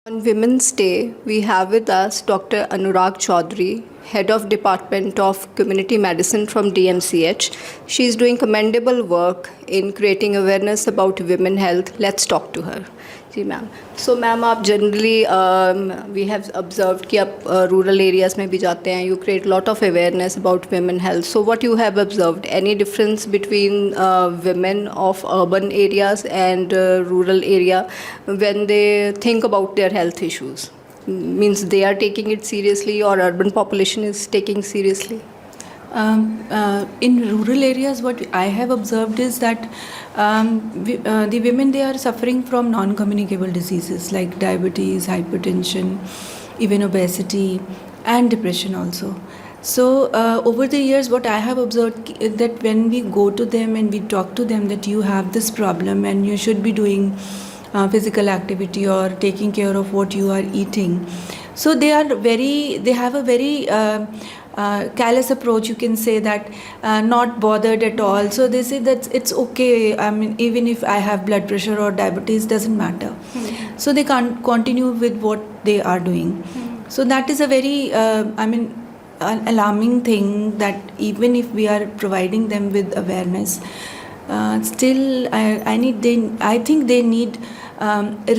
On Women's Day, we have with us Dr. Anurag Chaudhary, Head of Department of Community Medicine from DMCH. She is doing commendable work in creating awareness about women health. Let's talk to her. जी ma'am so ma'am आप generally we have observe कि आप rural areas में भी जाते हैं you create lot of awareness about women health. So what you have observed, any difference between women of urban areas and rural area when they think about their health issues? Means they are taking it seriously or urban population is taking seriously? In rural areas, what I have observed is that the women, they are suffering from non-communicable diseases like diabetes, hypertension, even obesity, and depression also. So over the years, what I have observed is that when we go to them and we talk to them that you have this problem and you should be doing physical activity or taking care of what you are eating. So they have a very callous approach, you can say that, not bothered at all. So they say that it's okay. I mean, even if I have blood pressure or diabetes, doesn't matter. So they can't continue with what they are doing. So that is a very, an alarming thing that even if we are providing them with awareness, still I think they need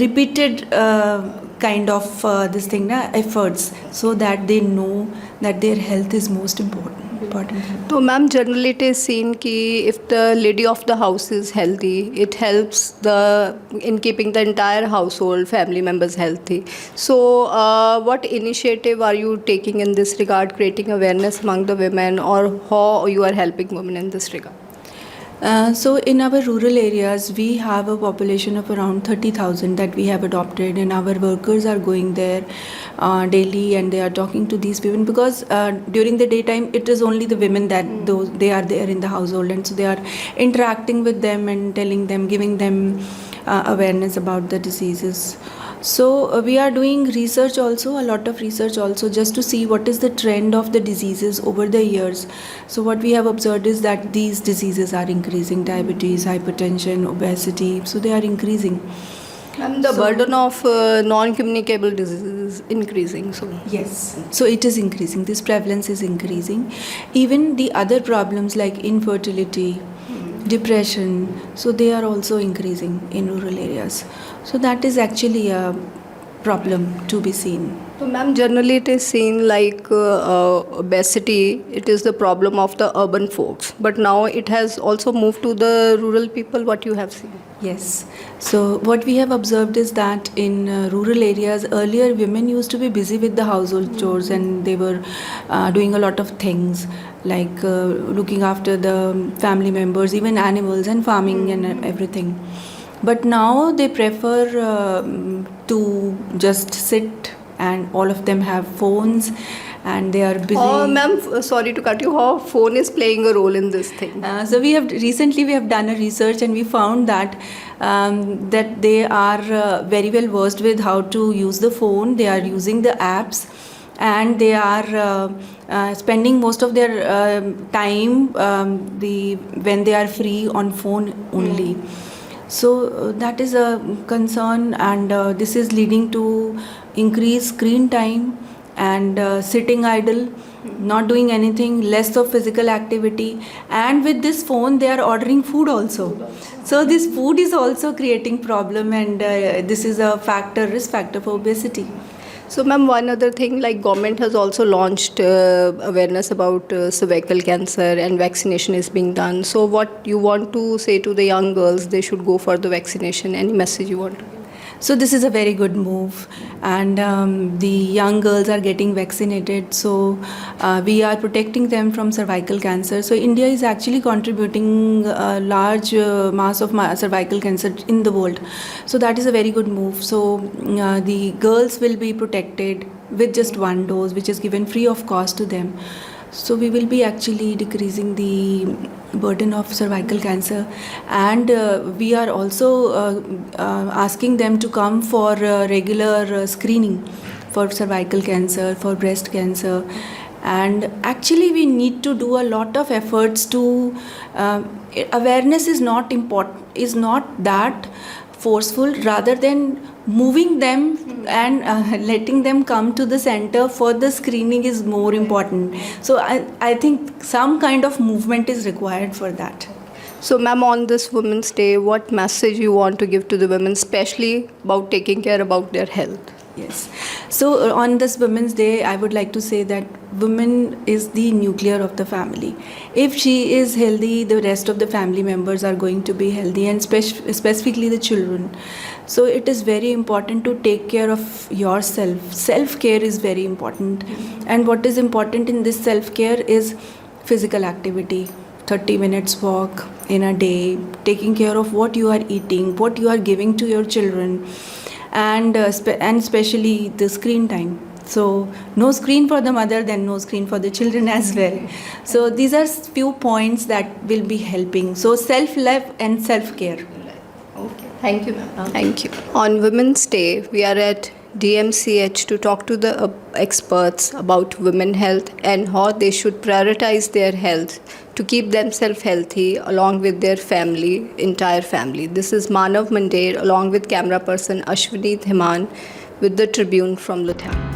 repeated kind of efforts so that they know that their health is most important. So ma'am, generally it is seen कि if the lady of the house is healthy, it helps in keeping the entire household, family members healthy. So what initiative are you taking in this regard, creating awareness among the women, or how you are helping women in this regard? So in our rural areas, we have a population of around 30,000 that we have adopted, and our workers are going there daily and they are talking to these women because during the daytime it is only the women that they are there in the household, and so they are interacting with them and telling them, giving them awareness about the diseases. So we are doing research also, a lot of research also, just to see what is the trend of the diseases over the years. So what we have observed is that these diseases are increasing: diabetes, hypertension, obesity. So they are increasing. And the burden of non-communicable diseases is increasing. So yes, so it is increasing. This prevalence is increasing. Even the other problems like infertility, depression, so they are also increasing in rural areas. So that is actually a problem to be seen. So ma'am, generally it is seen like obesity, it is the problem of the urban folks, but now it has also moved to the rural people. What you have seen? Yes. So what we have observed is that in rural areas, earlier women used to be busy with the household chores and they were doing a lot of things like looking after the family members, even animals, and farming and everything. But now they prefer to just sit, and all of them have phones and they are busy. Oh, ma'am, sorry to cut you off. Phone is playing a role in this thing. So we have done a research and we found that that they are very well versed with how to use the phone. They are using the apps and they are spending most of their time when they are free on phone only. So that is a concern, and this is leading to increased screen time and sitting idle, not doing anything, less of physical activity, and with this phone they are ordering food also. So this food is also creating problem, and this is a risk factor for obesity. So ma'am, one other thing, like government has also launched awareness about cervical cancer and vaccination is being done. So what you want to say to the young girls, they should go for the vaccination? Any message you want to give? So this is a very good move, and the young girls are getting vaccinated. So we are protecting them from cervical cancer. So India is actually contributing a large mass of cervical cancer in the world. So that is a very good move. So the girls will be protected with just one dose, which is given free of cost to them. So we will be actually decreasing the burden of cervical cancer, and we are also asking them to come for regular screening for cervical cancer, for breast cancer, and actually we need to do a lot of efforts to awareness is not that forceful, rather than moving them and letting them come to the center for the screening is more important. So I think some kind of movement is required for that. So, ma'am, on this Women's Day, what message you want to give to the women, especially about taking care about their health? Yes. So on this Women's Day, I would like to say that woman is the nuclear of the family. If she is healthy, the rest of the family members are going to be healthy, and specifically the children. So it is very important to take care of yourself. Self-care is very important. And what is important in this self-care is physical activity. 30 minutes walk in a day, taking care of what you are eating, what you are giving to your children, and especially the screen time. So no screen for the mother, then no screen for the children as well. So these are few points that will be helping. So self-love and self-care. Okay. Thank you, ma'am. Thank you. On Women's Day, we are at DMCH to talk to the experts about women health and how they should prioritize their health to keep themselves healthy along with their family, entire family. This is Manav Mandir along with camera person Ashwini Dhiman with the Tribune from Ludhiana.